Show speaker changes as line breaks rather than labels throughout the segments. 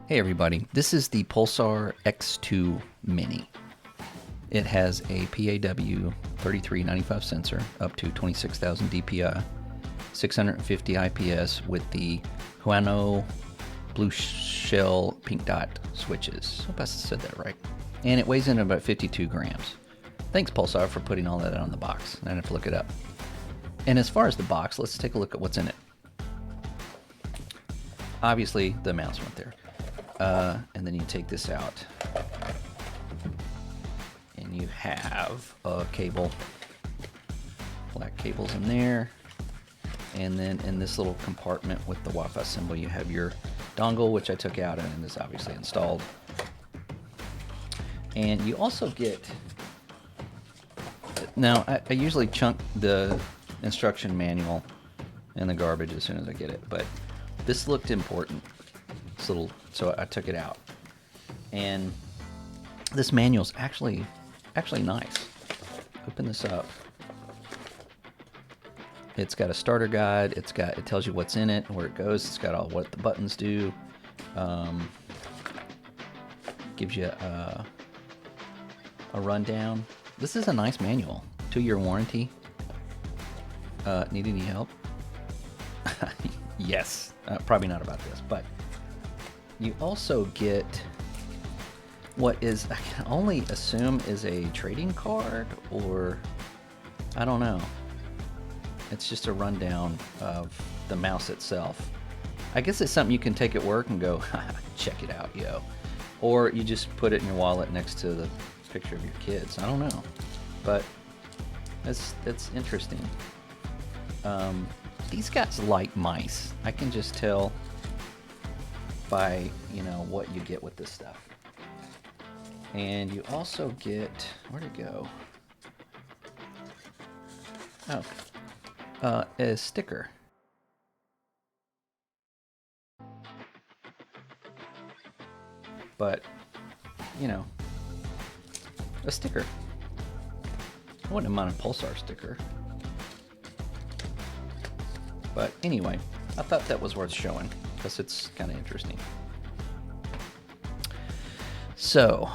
Hey everybody, this is the Pulsar X2 Mini. It has a PAW 3395 sensor up to 26,000 DPI, 650 IPS with the Huano blue shell pink dot switches. Hope I said that right. And it weighs in about 52 grams. Thanks Pulsar for putting all that on the box. I didn't have to look it up. And as far as the box, let's take a look at what's in it. Obviously the mouse went there. And then you take this out and you have a cable, black cables in there, and then in this little compartment with the Wi-Fi symbol you have your dongle, which I took out and is obviously installed. And you also get, now I usually chunk the instruction manual in the garbage as soon as I get it, but this looked important. This little, so I took it out. And this manual's actually nice. Open this up. It's got a starter guide. It tells you what's in it, where it goes. It's got all what the buttons do. Gives you a rundown. This is a nice manual. 2-year warranty. Need any help? Yes. Probably not about this, but you also get what is, I can only assume, is a trading card, or I don't know. It's just a rundown of the mouse itself. I guess it's something you can take at work and go, check it out, yo. Or you just put it in your wallet next to the picture of your kids. I don't know. But that's interesting. These guys like mice. I can just tell by, what you get with this stuff. And you also get, where'd it go? Oh, a sticker. But, a sticker. I wouldn't mind a Pulsar sticker. But anyway, I thought that was worth showing because it's kind of interesting. So,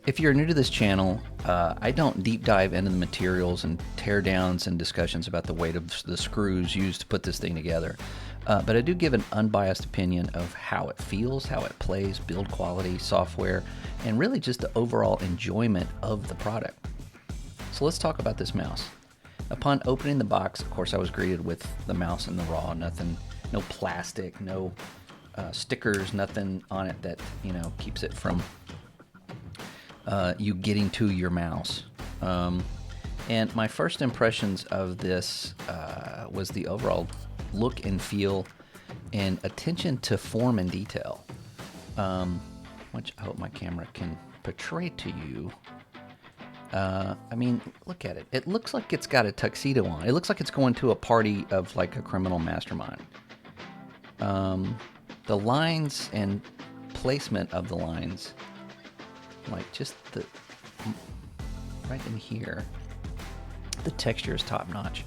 if you're new to this channel, I don't deep dive into the materials and tear downs and discussions about the weight of the screws used to put this thing together. But I do give an unbiased opinion of how it feels, how it plays, build quality, software, and really just the overall enjoyment of the product. So let's talk about this mouse. Upon opening the box, of course, I was greeted with the mouse in the raw, nothing, no plastic, no stickers, nothing on it that, keeps it from you getting to your mouse. And my first impressions of this was the overall look and feel and attention to form and detail, which I hope my camera can portray to you. I mean, look at it. It looks like it's got a tuxedo on. It looks like it's going to a party of like a criminal mastermind. The lines and placement of the lines, like just the right in here, the texture is top notch.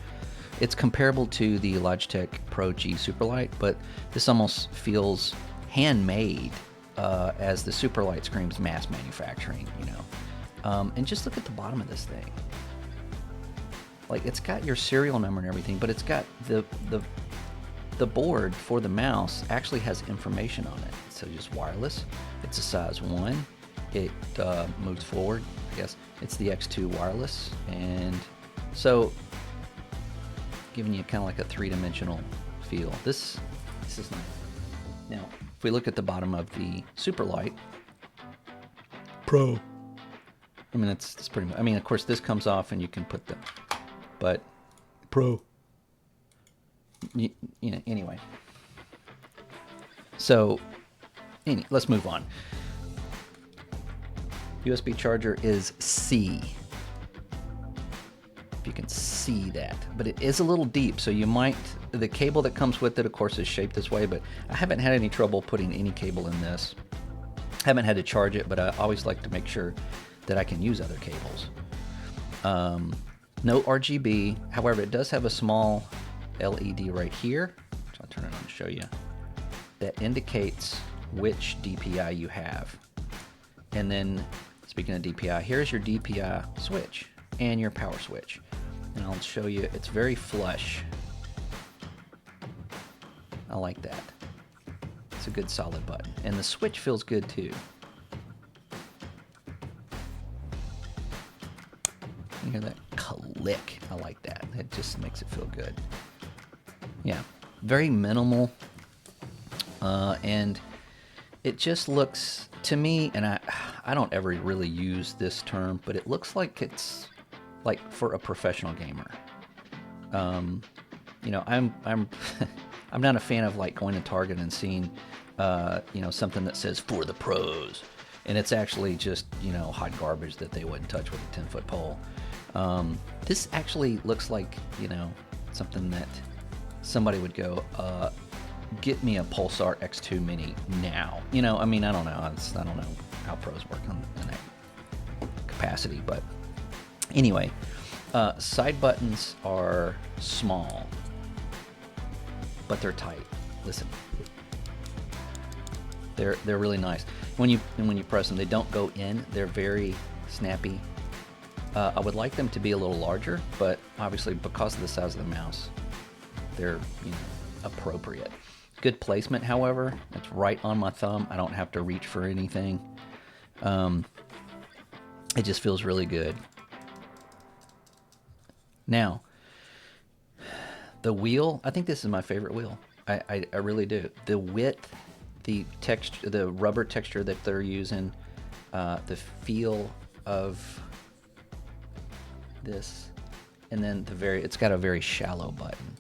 It's comparable to the Logitech Pro G Superlight, but this almost feels handmade, as the Superlight screams mass manufacturing, And just look at the bottom of this thing. Like, it's got your serial number and everything, but it's got the board for the mouse actually has information on it. So just wireless. It's a size 1. It moves forward. I guess it's the X2 wireless, and so giving you kind of like a 3-dimensional feel. This is nice. Now, if we look at the bottom of the Superlight Pro, I mean, it's pretty much, I mean, of course, this comes off and you can put the, but Pro, anyway. So, let's move on. USB charger is C. If you can see that, but it is a little deep, so you might, the cable that comes with it, of course, is shaped this way, but I haven't had any trouble putting any cable in this. Haven't had to charge it, but I always like to make sure that I can use other cables. No RGB, however, it does have a small LED right here, so I'll turn it on to show you, that indicates which DPI you have. And then, speaking of DPI, here's your DPI switch and your power switch. And I'll show you, it's very flush. I like that. It's a good solid button. And the switch feels good too. You hear that click? I like that. It just makes it feel good. Yeah, very minimal. And it just looks, to me, and I don't ever really use this term, but it looks like it's like for a professional gamer. You know, I'm I'm not a fan of like going to Target and seeing, you know, something that says for the pros, and it's actually just, you know, hot garbage that they wouldn't touch with a 10-foot pole. This actually looks like, you know, something that somebody would go, get me a Pulsar X2 Mini now. You know, I mean, I don't know. I don't know how pros work in that capacity, but anyway, side buttons are small, but they're tight. Listen, they're really nice. When you press them, they don't go in. They're very snappy. I would like them to be a little larger, but obviously because of the size of the mouse, they're, you know, appropriate. Good placement, however. It's right on my thumb. I don't have to reach for anything. It just feels really good. Now, the wheel, I think this is my favorite wheel. I really do. The width, the texture, the rubber texture that they're using, the feel of this, and then it's got a very shallow button.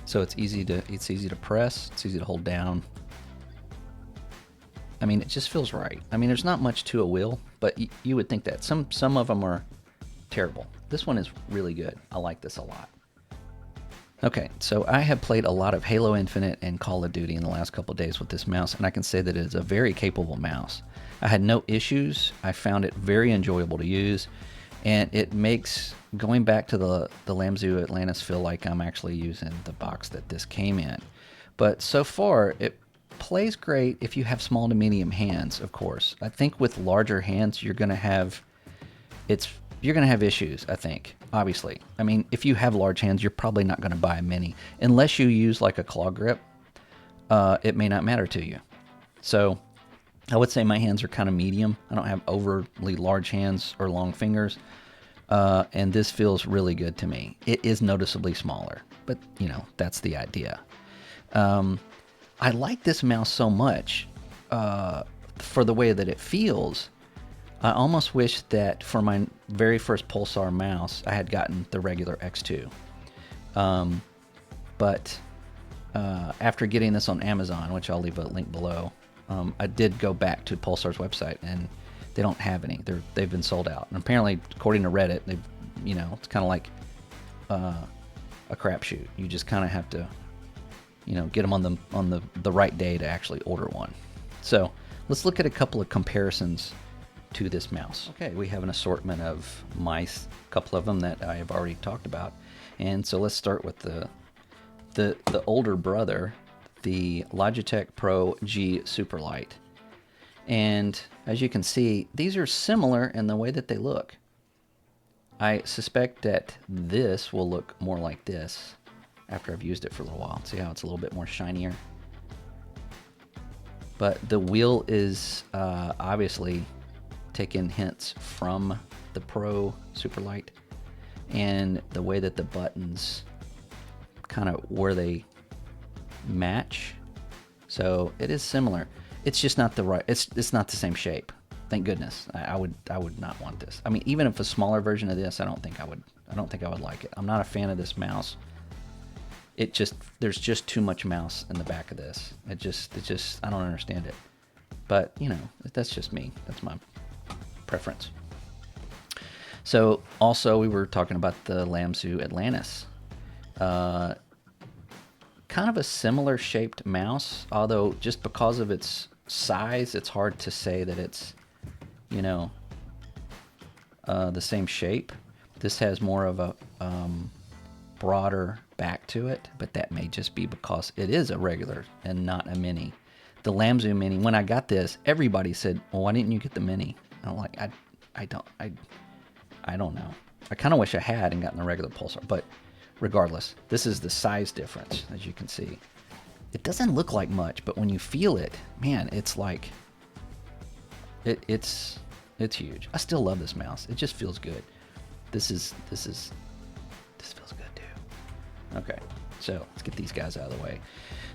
So it's easy to press, it's easy to hold down. I mean, it just feels right. I mean, there's not much to a wheel, but you would think that. Some of them are terrible. This one is really good. I like this a lot. Okay, so I have played a lot of Halo Infinite and Call of Duty in the last couple of days with this mouse, and I can say that it is a very capable mouse. I had no issues. I found it very enjoyable to use, and it makes going back to the Lamzu Atlantis feel like I'm actually using the box that this came in. But so far, it plays great if you have small to medium hands, of course. I think with larger hands, you're going to have issues, I think, obviously. I mean, if you have large hands, you're probably not going to buy a Mini. Unless you use like a claw grip, it may not matter to you. So I would say my hands are kind of medium. I don't have overly large hands or long fingers. And this feels really good to me. It is noticeably smaller, but you know, that's the idea. I like this mouse so much for the way that it feels. I almost wish that for my very first Pulsar mouse, I had gotten the regular X2. But after getting this on Amazon, which I'll leave a link below, I did go back to Pulsar's website, and they don't have any. They've been sold out. And apparently, according to Reddit, it's kind of like a crapshoot. You just kind of have to, get them on the right day to actually order one. So let's look at a couple of comparisons to this mouse. Okay, we have an assortment of mice, a couple of them that I have already talked about. And so let's start with the older brother, the Logitech Pro G Superlight. And as you can see, these are similar in the way that they look. I suspect that this will look more like this after I've used it for a little while. See how it's a little bit more shinier? But the wheel is obviously taking hints from the Pro Superlight, and the way that the buttons kind of where they match. So it is similar. It's just not the right. It's not the same shape. Thank goodness. I would not want this. I mean, even if a smaller version of this, I don't think I would like it. I'm not a fan of this mouse. There's just too much mouse in the back of this. I don't understand it. But that's just me. That's my preference. So also we were talking about the Lamzu Atlantis. Kind of a similar shaped mouse, although just because of its size, it's hard to say that it's, the same shape. This has more of a broader back to it, but that may just be because it is a regular and not a mini. The Lam Zoom Mini, when I got this, everybody said, well, why didn't you get the mini? And I'm like, I don't know. I kind of wish I had and gotten the regular Pulsar, but regardless, this is the size difference, as you can see. It doesn't look like much, but when you feel it, man, it's like, it's huge. I still love this mouse. It just feels good. This feels good too. Okay, so let's get these guys out of the way.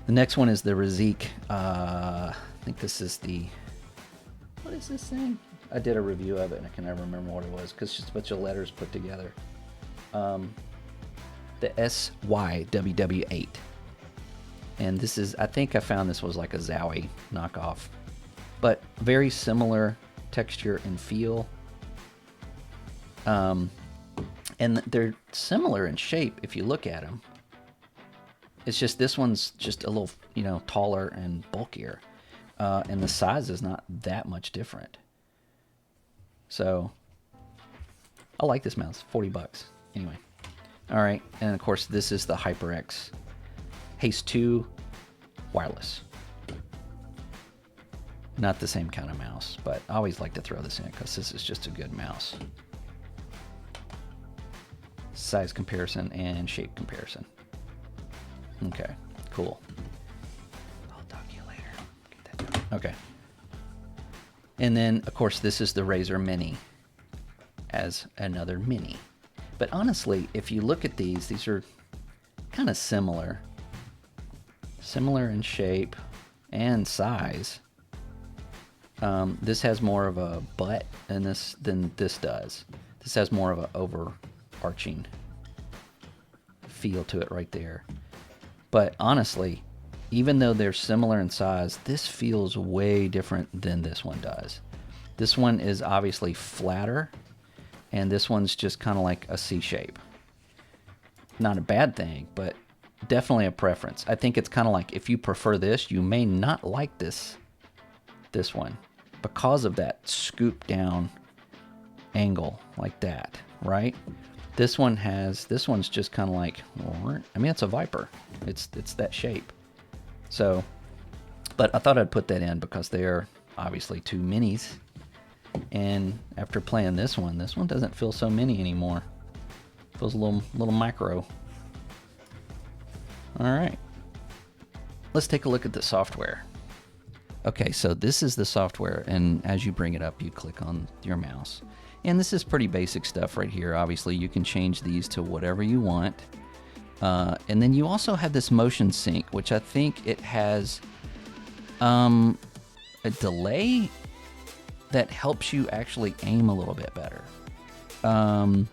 The next one is the Razik. I think this is the, what is this thing? I did a review of it and I can never remember what it was because it's just a bunch of letters put together. The SYWW8. And this is, I think I found this was like a Zowie knockoff, but very similar texture and feel. And they're similar in shape if you look at them. It's just this one's just a little, taller and bulkier. And the size is not that much different. So I like this mouse, $40. Anyway. All right. And of course, this is the HyperX Haste 2 wireless. Not the same kind of mouse, but I always like to throw this in because this is just a good mouse. Size comparison and shape comparison. Okay, cool. I'll talk to you later. Get that done. Okay. And then, of course, this is the Razer Mini as another mini. But honestly, if you look at these are kind of similar. Similar in shape and size. This has more of a butt than this does. This has more of an overarching feel to it right there. But honestly, even though they're similar in size, this feels way different than this one does. This one is obviously flatter, and this one's just kind of like a C shape. Not a bad thing, but definitely a preference. I think it's kind of like if you prefer this, you may not like this one because of that scoop down angle like that, right? This one's just kind of like, I mean, it's a Viper. It's that shape. So, but I thought I'd put that in because they are obviously two minis. And after playing this one doesn't feel so mini anymore. It feels a little micro. All right. Let's take a look at the software. Okay, so this is the software, and as you bring it up, you click on your mouse. And this is pretty basic stuff right here. Obviously, you can change these to whatever you want. And then you also have this motion sync, which I think it has a delay that helps you actually aim a little bit better. I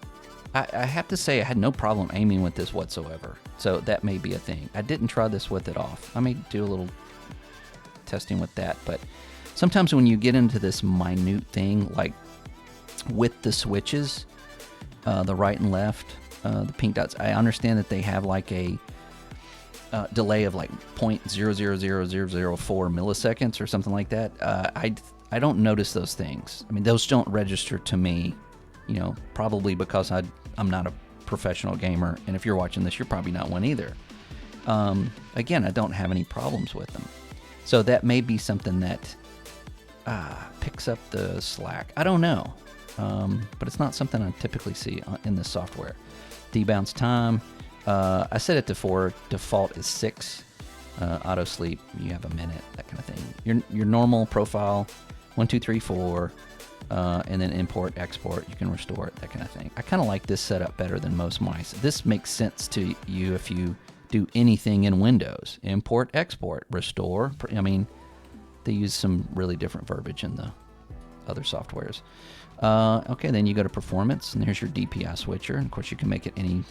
have to say I had no problem aiming with this whatsoever. So that may be a thing. I didn't try this with it off. I may do a little testing with that. But sometimes when you get into this minute thing, like with the switches, the right and left, the pink dots, I understand that they have like a delay of like 0.000004 milliseconds or something like that. I don't notice those things. I mean, those don't register to me, probably because I'm not a professional gamer, and if you're watching this, you're probably not one either. Again, I don't have any problems with them. So that may be something that picks up the slack. I don't know. But it's not something I typically see in this software. Debounce time, I set it to 4. Default is 6. Auto sleep, you have a minute, that kind of thing. Your normal profile, 1, 2, 3, 4, and then import, export, you can restore it, that kind of thing. I kind of like this setup better than most mice. This makes sense to you if you do anything in Windows. Import, export, restore. I mean, they use some really different verbiage in the other softwares. Okay, then you go to performance, and there's your DPI switcher. And of course, you can make it any,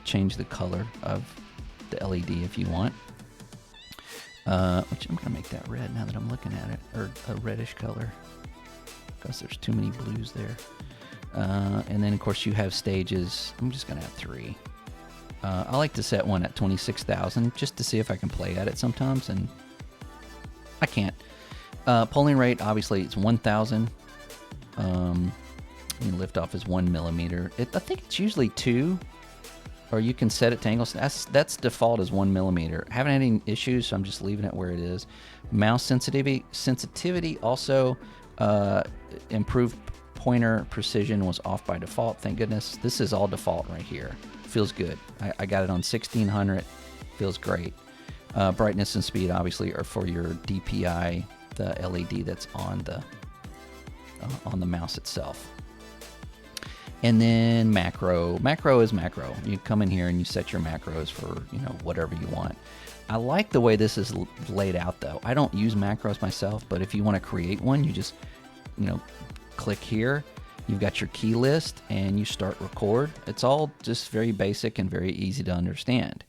change the color of the LED if you want. Which I'm gonna make that red now that I'm looking at it, or a reddish color, because there's too many blues there. And then of course you have stages. I'm just gonna have 3. I like to set one at 26,000 just to see if I can play at it sometimes, and I can't. Polling rate, obviously, it's 1,000. Liftoff is 1 millimeter. I think it's usually 2. or you can set it to angles. That's default is 1 millimeter. Haven't had any issues, so I'm just leaving it where it is. Mouse sensitivity also improved pointer precision was off by default. Thank goodness. This is all default right here. Feels good. I got it on 1600. Feels great. Brightness and speed obviously are for your DPI, the LED that's on the mouse itself. And then macro. Macro is macro. You come in here and you set your macros for, whatever you want. I like the way this is laid out though. I don't use macros myself, but if you want to create one, you just, click here. You've got your key list and you start record. It's all just very basic and very easy to understand.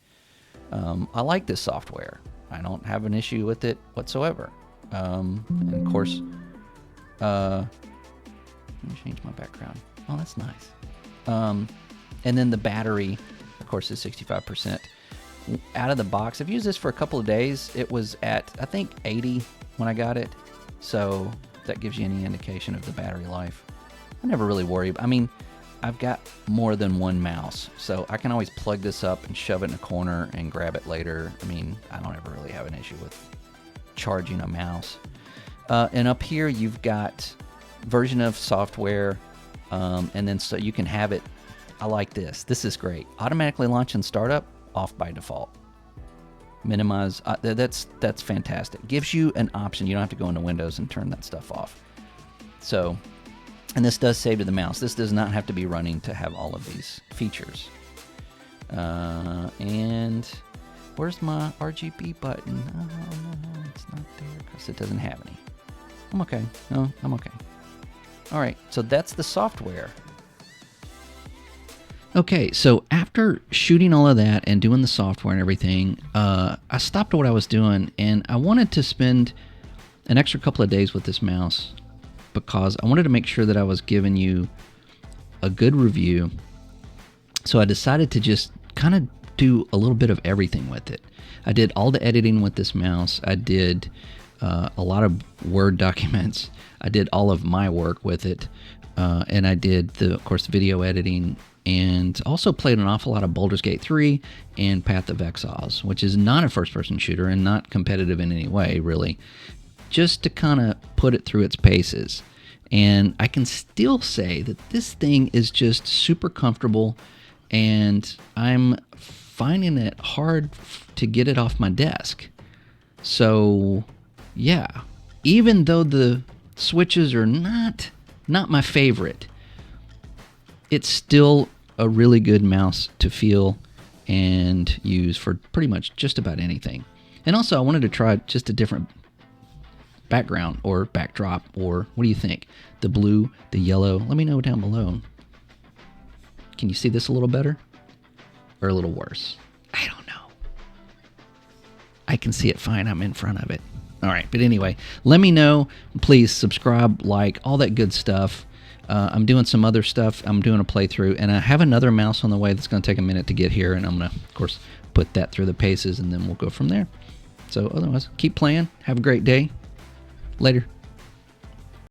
I like this software. I don't have an issue with it whatsoever. And of course, let me change my background. Oh, that's nice. And then the battery, of course, is 65%. Out of the box, I've used this for a couple of days. It was at, I think, 80 when I got it. So that gives you any indication of the battery life. I never really worry. I mean, I've got more than one mouse, so I can always plug this up and shove it in a corner and grab it later. I mean, I don't ever really have an issue with charging a mouse. And up here, you've got version of software, and then so you can have it. I like this. This is great. Automatically launch and startup, off by default. Minimize. That's fantastic. Gives you an option. You don't have to go into Windows and turn that stuff off. So, and this does save to the mouse. This does not have to be running to have all of these features. And where's my RGB button? Oh, no, it's not there because it doesn't have any. I'm okay. No, I'm okay. All right, so that's the software. Okay, so after shooting all of that and doing the software and everything, I stopped what I was doing, and I wanted to spend an extra couple of days with this mouse because I wanted to make sure that I was giving you a good review. So I decided to just kind of do a little bit of everything with it. I did all the editing with this mouse. I did a lot of Word documents. I did all of my work with it, and I did, of course, video editing, and also played an awful lot of Baldur's Gate 3 and Path of Exiles, which is not a first-person shooter and not competitive in any way, really, just to kind of put it through its paces. And I can still say that this thing is just super comfortable, and I'm finding it hard to get it off my desk. So, yeah, even though the switches are not my favorite, it's still a really good mouse to feel and use for pretty much just about anything. And also, I wanted to try just a different background or backdrop, or what do you think? The blue, the yellow? Let me know down below. Can you see this a little better or a little worse? I don't know. I can see it fine. I'm in front of it. All right, but anyway, let me know. Please subscribe, like, all that good stuff. I'm doing some other stuff. I'm doing a playthrough, and I have another mouse on the way that's going to take a minute to get here, and I'm going to, of course, put that through the paces, and then we'll go from there. So otherwise, keep playing. Have a great day. Later.